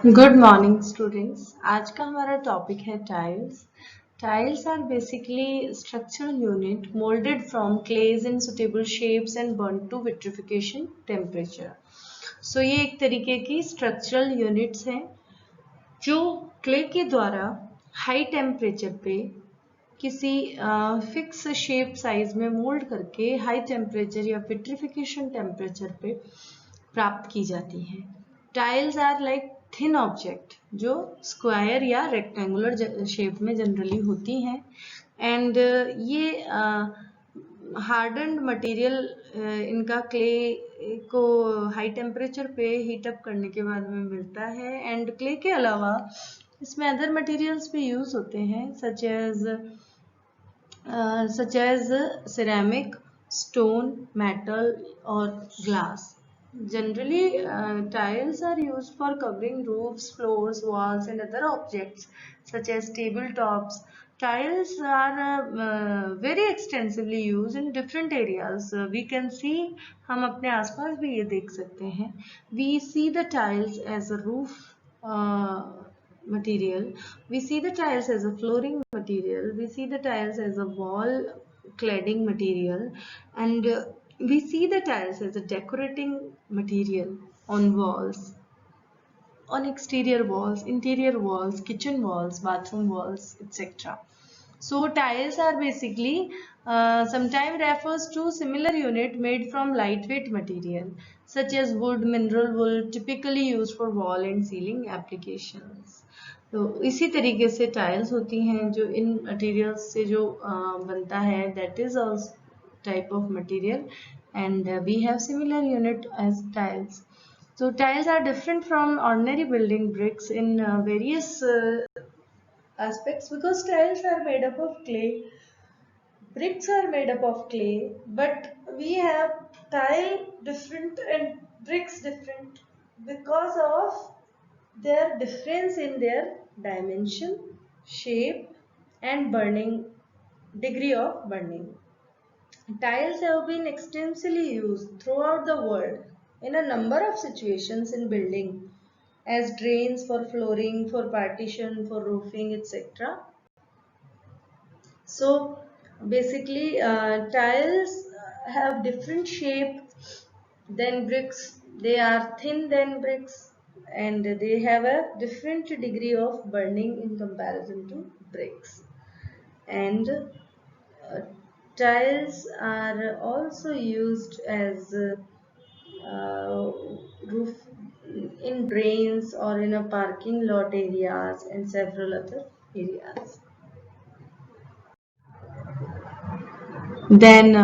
Good morning students. आज का हमारा टॉपिक है tiles. Tiles are basically structural unit moulded from clays in suitable shapes and burn to vitrification temperature. So ये एक तरीके की स्ट्रक्चरल यूनिट्स हैं जो क्ले के द्वारा हाई टेम्परेचर पे किसी फिक्स शेप साइज में मोल्ड करके हाई टेम्परेचर या विट्रिफिकेशन टेम्परेचर पे प्राप्त की जाती हैं। Tiles are like thin object जो स्क्वायर या रेक्टेंगुलर शेप में जनरली होती हैं एंड ये हार्डन्ड मटेरियल इनका क्ले को हाई टेम्परेचर पे हीट अप करने के बाद में मिलता है एंड क्ले के अलावा इसमें अदर मटेरियल्स भी यूज होते हैं such as ceramic, stone, metal, or glass. Generally, tiles are used for covering roofs, floors, walls, and other objects such as tabletops. Tiles are very extensively used in different areas. We can see, हम अपने आसपास भी ये देख सकते हैं. We see the tiles as a roof material. We see the tiles as a flooring material. We see the tiles as a wall cladding material, and we see the tiles as a decorating material on walls, on exterior walls, interior walls, kitchen walls, bathroom walls, etc. So tiles are basically sometimes refers to similar unit made from lightweight material such as wood, mineral wool, typically used for wall and ceiling applications. तो इसी तरीके से tiles होती हैं जो इन materials से जो बनता है that is also type of material and we have similar unit as tiles. So tiles are different from ordinary building bricks in various aspects because tiles are made up of clay, bricks are made up of clay, but we have tile different and bricks different because of their difference in their dimension, shape, and burning degree of burning. Tiles have been extensively used throughout the world in a number of situations in building as drains for flooring, for partition, for roofing, etc. So basically tiles have different shape than bricks. They are thin than bricks and they have a different degree of burning in comparison to bricks. And tiles are also used as roof in drains or in a parking lot areas and several other areas. Then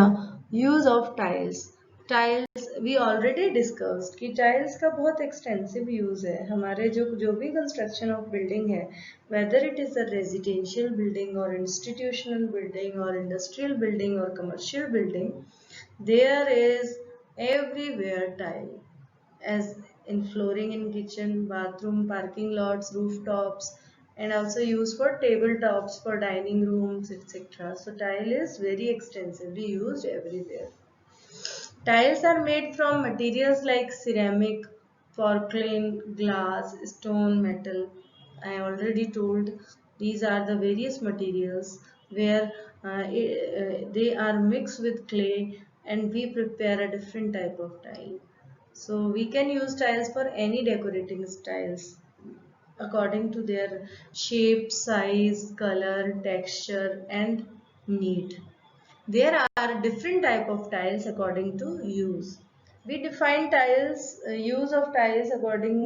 use of tiles. Tiles we already discussed कि tiles का बहुत extensive use है हमारे जो भी construction of building है whether it is a residential building और institutional building और इंडस्ट्रियल बिल्डिंग और commercial building there is everywhere tile as in flooring in kitchen, bathroom, parking lots, rooftops, and also used for tabletops for dining rooms, etc. So tile is very extensively used everywhere. Tiles are made from materials like ceramic, porcelain, glass, stone, metal. I already told these are the various materials where they are mixed with clay and we prepare a different type of tile. So we can use tiles for any decorating styles according to their shape, size, color, texture and need. There are different type of tiles according to use. We define tiles, use of tiles according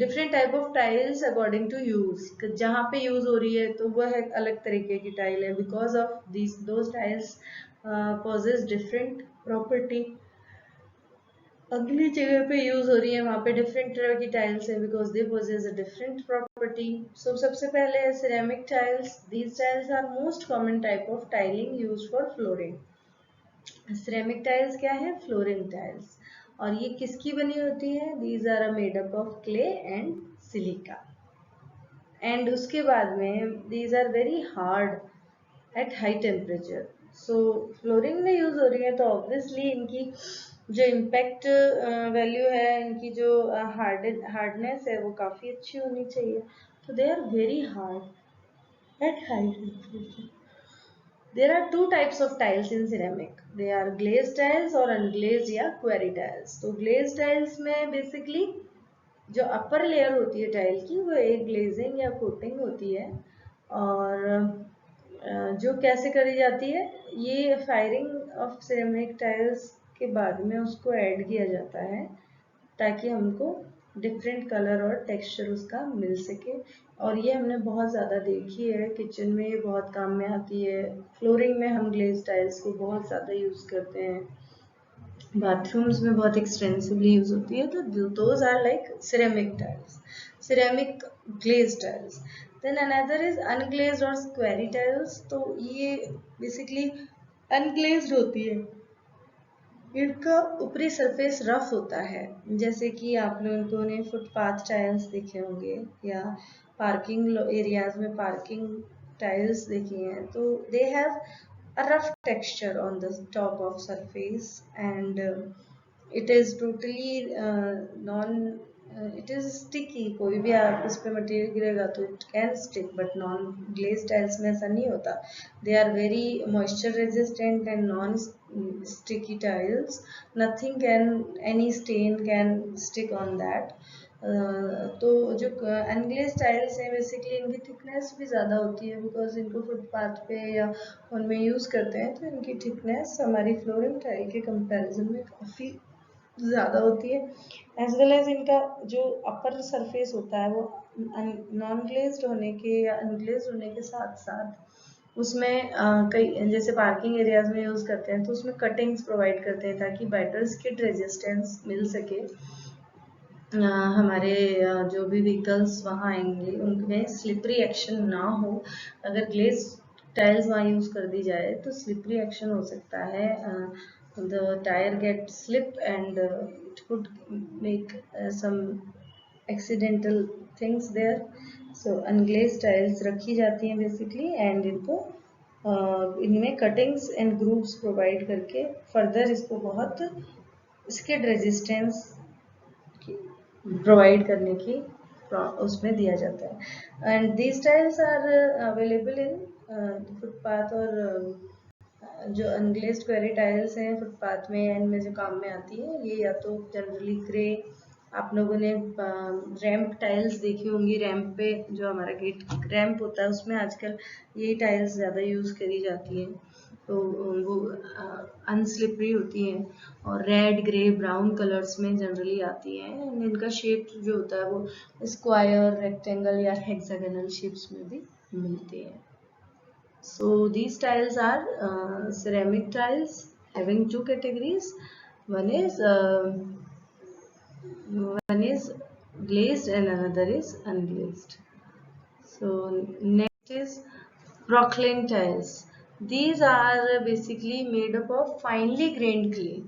different type of tiles according to use. जहाँ पे use हो रही है तो वह एक अलग तरीके की टाइल है because of those tiles possess different property. अगली जगह पे यूज हो रही है वहाँ पे डिफरेंट तरह की टाइल्स है because they possess a different property so सबसे पहले है ceramic tiles these tiles are most common type of tiling use for flooring ceramic tiles क्या है फ्लोरिंग टाइल्स और ये किसकी बनी होती है these are made up of clay and silica and उसके बाद में these are very hard at high temperature so flooring में यूज हो रही है तो ऑब्वियसली इनकी जो इम्पैक्ट वैल्यू है इनकी, जो हार्डनेस है वो काफ़ी अच्छी होनी चाहिए. तो they are very hard at high temperature. There are two types of tiles in ceramic. They are glazed tiles और unglazed या query tiles. तो glazed tiles में basically जो अपर लेयर होती है टाइल की वो एक ग्लेजिंग या कोटिंग होती है. और जो कैसे करी जाती है, ये फायरिंग ऑफ सिरेमिक टाइल्स के बाद में उसको ऐड किया जाता है ताकि हमको डिफरेंट कलर और टेक्सचर उसका मिल सके. और ये हमने बहुत ज़्यादा देखी है, किचन में ये बहुत काम में आती है. फ्लोरिंग में हम ग्लेज टाइल्स को बहुत ज़्यादा यूज़ करते हैं, बाथरूम्स में बहुत एक्सटेंसिवली यूज होती है. तो those are like ceramic tiles, ceramic glaze tiles. Then another is unglazed और स्क्वेरी टाइल्स. तो ये बेसिकली अनग्लेज्ड होती है, इनका ऊपरी सरफेस रफ होता है. जैसे कि आप लोगों ने फुटपाथ टाइल्स देखे होंगे या पार्किंग एरियाज में पार्किंग टाइल्स देखी हैं. तो they have a rough texture on the top of surface, and it is totally it is sticky. कोई भी आप उस पे मटेरियल गिरेगा तो it can stick, but non glazed tiles में ऐसा नहीं होता. They are very moisture resistant and non sticky tiles. Nothing can, any stain can stick on that. तो जो अनग्लेज टाइल्स हैं बेसिकली इनकी थिकनेस भी ज़्यादा होती है, बिकॉज इनको फुटपाथ पे या उनमें यूज़ करते हैं. तो इनकी थिकनेस हमारी फ्लोरिंग टाइल के कंपैरिजन में काफ़ी ज़्यादा होती है. एज वेल एज इनका जो अपर सरफेस होता है वो नॉन ग्लेज्ड होने के या अनग्लेज्ड होने के साथ साथ उसमें कई, जैसे पार्किंग एरियाज में यूज़ करते हैं तो उसमें कटिंग्स प्रोवाइड करते हैं ताकि बेटर स्किड रेजिस्टेंस मिल सके. हमारे जो भी व्हीकल्स वहाँ आएंगे उनमें स्लिपरी एक्शन ना हो. अगर ग्लेज टाइल्स वहाँ यूज़ कर दी जाए तो स्लिपरी एक्शन हो सकता है. The tyre get slip and it could make some accidental things there. So unglaze tiles रखी जाती हैं बेसिकली, एंड इनको इनमें कटिंग्स एंड ग्रूव्स प्रोवाइड करके फर्दर इसको बहुत स्किड रेजिस्टेंस प्रोवाइड करने की उसमें दिया जाता है. And these tiles are available in footpath. और जो अनग्लेज्ड क्वेरी टाइल्स हैं फुटपाथ में एंड में जो काम में आती है, ये या तो जनरली ग्रे, आप लोगों ने रैम्प टाइल्स देखी होंगी. रैम्प पे जो हमारा गेट रैम्प होता है उसमें आजकल यही टाइल्स ज़्यादा यूज़ करी जाती हैं. तो वो अनस्लिपरी होती हैं और रेड, ग्रे, ब्राउन कलर्स में जनरली आती हैं. इनका शेप जो होता है वो स्क्वायर, रेक्टेंगल या हेक्सागोनल शेप्स में भी मिलते हैं. So these tiles are ceramic tiles having two categories. One is glazed and another is unglazed. So next is Brooklyn tiles. These are basically made up of finely grained clay.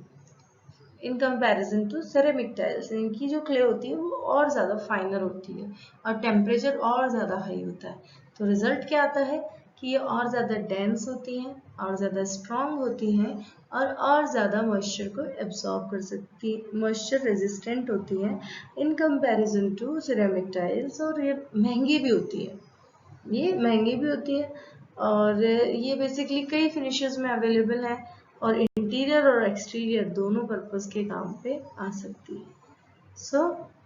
In comparison to ceramic tiles, इनकी जो clay होती है वो और ज़्यादा फाइनर होती है और टेम्परेचर और ज़्यादा हाई होता है. तो रिजल्ट क्या आता है कि ये और ज़्यादा डेंस होती हैं, और ज़्यादा स्ट्रॉन्ग होती हैं, और ज़्यादा मॉइस्चर को एब्जॉर्ब कर सकती, मॉइस्चर रेजिस्टेंट होती हैं in comparison to ceramic tiles. और ये महंगी भी होती है, ये महंगी भी होती है. और ये बेसिकली कई फिनिशेस में अवेलेबल है और इंटीरियर और एक्सटीरियर दोनों पर्पस के काम पे आ सकती है. सो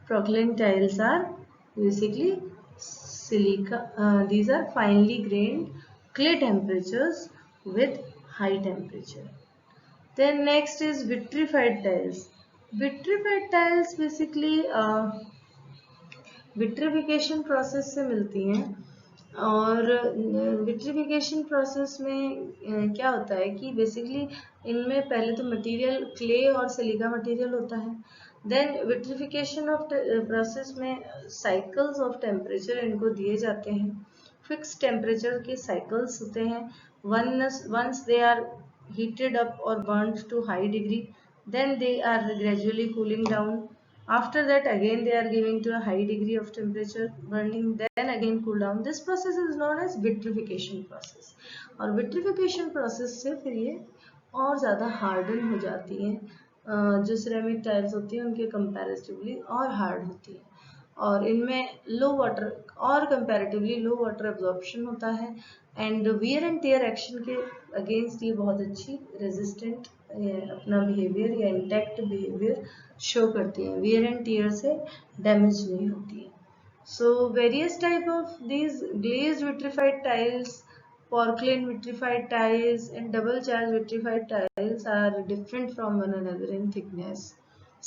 Brooklyn tiles are basically silica. These are finely grained clay temperatures with high temperature. Then next is vitrified tiles. Vitrified tiles basically vitrification process से मिलती हैं. और विट्रिफिकेशन प्रोसेस में क्या होता है कि बेसिकली इनमें पहले तो मटेरियल क्ले और सिलिका मटेरियल होता है. देन विट्रिफिकेशन ऑफ प्रोसेस में साइकिल्स ऑफ टेम्परेचर इनको दिए जाते हैं. फिक्स टेम्परेचर के साइकिल्स होते हैं. Once they are heated up or burnt to high degree, then they are gradually cooling down. After that again they are giving to a high degree of temperature burning, then again cool down. This process is known as vitrification process. और vitrification process से फिर ये और ज़्यादा harden हो जाती हैं जो सिरेमिक टाइल्स होती हैं उनके कंपैरेटिवली और हार्ड होती है, और इनमें लो वाटर और कंपैरेटिवली लो वाटर एब्जॉर्प्शन होता है, and wear and tear action के अगेंस्ट ये बहुत अच्छी रेजिस्टेंट अपना बिहेवियर या इंटैक्ट बिहेवियर शो करती हैं, वियर एंड टेयर से डैमेज नहीं होती है. So various type of these glazed vitrified tiles, porcelain vitrified tiles and double charge vitrified tiles are different from one another in thickness,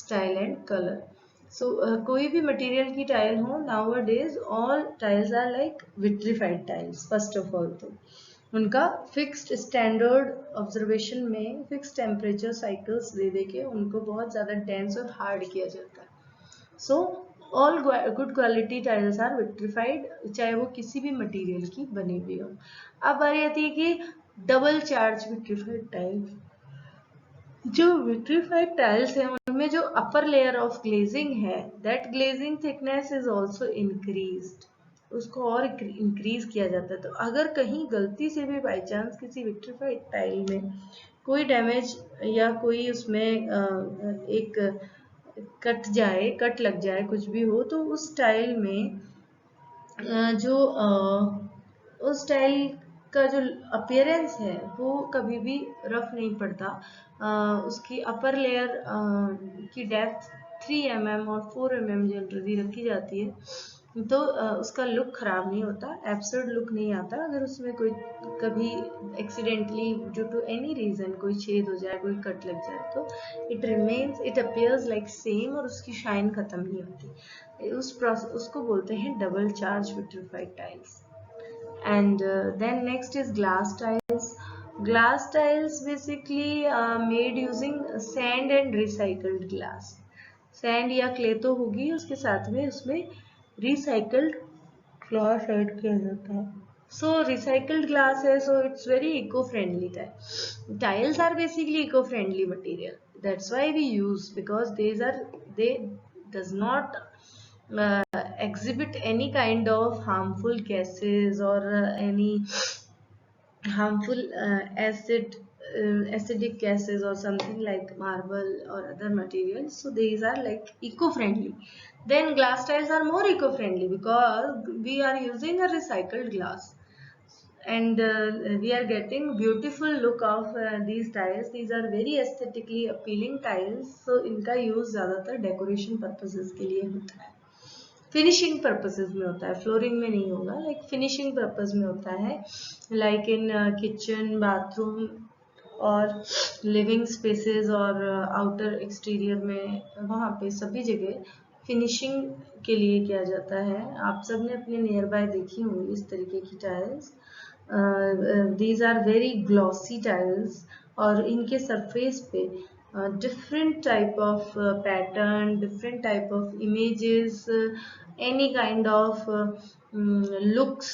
style and color. So कोई भी material की tile हो, nowadays all tiles are like vitrified tiles. First of all तो उनका fixed standard observation में fix temperature cycles दे दे के उनको बहुत ज़्यादा डेंस और हार्ड किया जाता है. So all good quality tiles are vitrified, चाहे वो किसी भी मटेरियल की बनी हुई हो. अब बारी आती है कि डबल चार्ज विट्रिफाइड टाइल्स. जो विट्रिफाइड टाइल्स हैं उनमें जो अपर लेयर ऑफ ग्लेजिंग है, that glazing thickness is also increased, उसको और इंक्रीज किया जाता है. तो अगर कहीं गलती से भी बाई चांस किसी विट्रिफाइड टाइल में कोई डैमेज या कोई उसमें एक कट लग जाए, कुछ भी हो, तो उस टाइल में जो उस टाइल का जो अपीयरेंस है वो कभी भी रफ नहीं पड़ता. उसकी अपर लेयर की डेप्थ 3 mm और 4 mm जनरली रखी जाती है, तो उसका लुक खराब नहीं होता, एब्सर्ड लुक नहीं आता. अगर उसमें कोई कभी accidentally due to any reason कोई छेद हो जाए, कोई कट लग जाए, तो it remains, it appears like same, और उसकी शाइन खत्म नहीं होती. उसको बोलते हैं double charge vitrified tiles. And then next is glass tiles. Glass tiles basically made using sand and recycled glass. Sand या क्ले तो होगी, उसके साथ में उसमें रिसाइकल्ड ग्लास ऐड किया जाता है. सो रिसाइकल्ड ग्लास है, so it's very eco friendly. Tiles are basically eco friendly material, that's why we use, because they does not exhibit any kind of harmful gases or any harmful acidic gases or something like marble or other materials. So these are like eco-friendly. Then glass tiles are more eco-friendly because we are using a recycled glass, and we are getting beautiful look of these tiles. These are very aesthetically appealing tiles. So इनका use ज़्यादातर decoration purposes के लिए होता है, finishing purposes में होता है, flooring में नहीं होगा. लाइक फिनिशिंग पर्पस में होता है, लाइक इन किचन, बाथरूम और लिविंग स्पेसेस और आउटर एक्सटीरियर में, वहाँ पे सभी जगह फिनिशिंग के लिए किया जाता है. आप सब ने अपने नियर बाय देखी होंगी इस तरीके की टाइल्स. These are very glossy tiles, और इनके सरफेस पे different type of pattern, different type of images, any kind of looks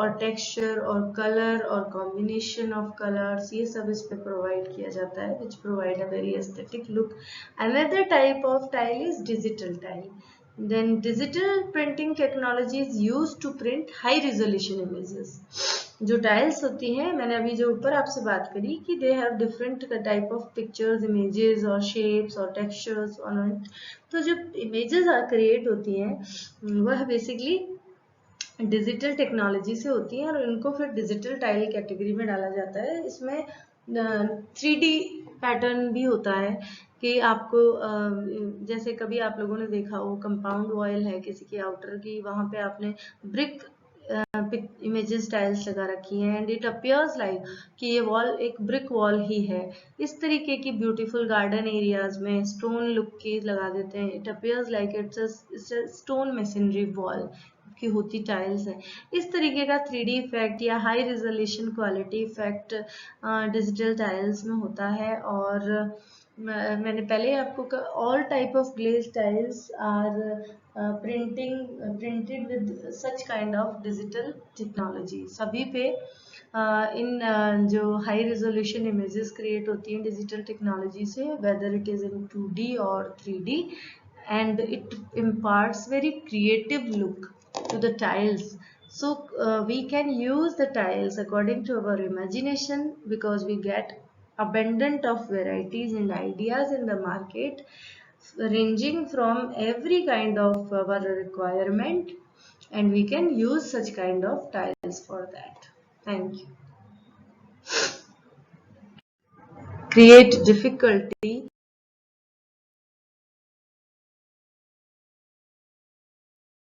or texture or color or combination of colors, ये सब इस पे provide किया जाता है, which provide a very aesthetic look. Another type of tile is digital tile. Then digital printing technology is used to print high resolution images. जो tiles होती हैं, मैंने अभी जो ऊपर आपसे बात करी कि they have different type of pictures, images और शेप्स और टेक्सचर्स ऑन इट. तो जो इमेजेस क्रिएट होती हैं वह बेसिकली डिजिटल टेक्नोलॉजी से होती हैं, और इनको फिर डिजिटल टाइल कैटेगरी में डाला जाता है. इसमें 3D पैटर्न भी होता है कि आपको जैसे कभी आप लोगों ने देखा हो, कंपाउंड वॉल है किसी की आउटर की, वहाँ पे आपने ब्रिक इमेजेस टाइल्स लगा रखी हैं, एंड इट अपियर्स लाइक कि ये वॉल एक ब्रिक वॉल ही है. इस तरीके की ब्यूटीफुल गार्डन एरियाज में स्टोन लुक की लगा देते हैं. It appears like it's a stone masonry wall की होती टाइल्स है. इस तरीके का 3D इफेक्ट या high resolution quality effect digital tiles में होता है. और मैंने पहले आपको all type of glaze tiles are printed with such kind of digital technology. सभी पे इन जो हाई रेजोल्यूशन इमेजेस क्रिएट होती हैं डिजिटल टेक्नोलॉजी से, weather it is in 2D और 3D, and it imparts very creative look to the tiles. So we can use the tiles according to our imagination, because we get abundant of varieties and ideas in the market, ranging from every kind of our requirement, and we can use such kind of tiles for that. Thank you. Create difficulty